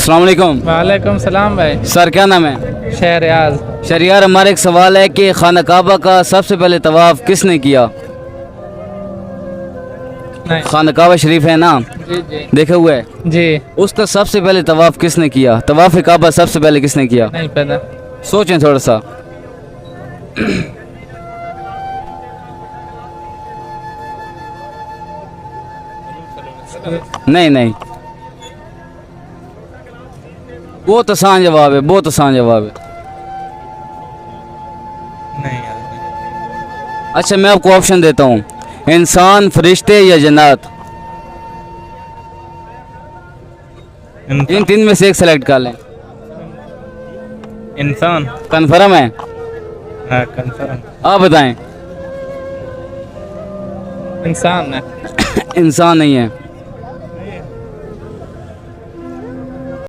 अस्सलाम वालेकुम। वालेकुम सलाम भाई। सर क्या नाम है? शहरियाज। शरियार, हमारा एक सवाल है कि खाना काबा का सबसे पहले तवाफ किसने किया? नहीं। खाना काबा शरीफ है ना, जी जी देखे हुए है, जी। उसका सबसे पहले तवाफ किसने किया? तवाफ काबा सबसे पहले किसने किया? नहीं पता। सोचें थोड़ा सा। नहीं नहीं, बहुत आसान जवाब है, बहुत आसान जवाब है। नहीं अच्छा मैं आपको ऑप्शन देता हूँ, इंसान, फरिश्ते या जन्नत, इन तीन में से एक सेलेक्ट कर लें। इंसान। कन्फर्म है? हाँ कंफर्म। आप बताएं। इंसान है। इंसान नहीं है।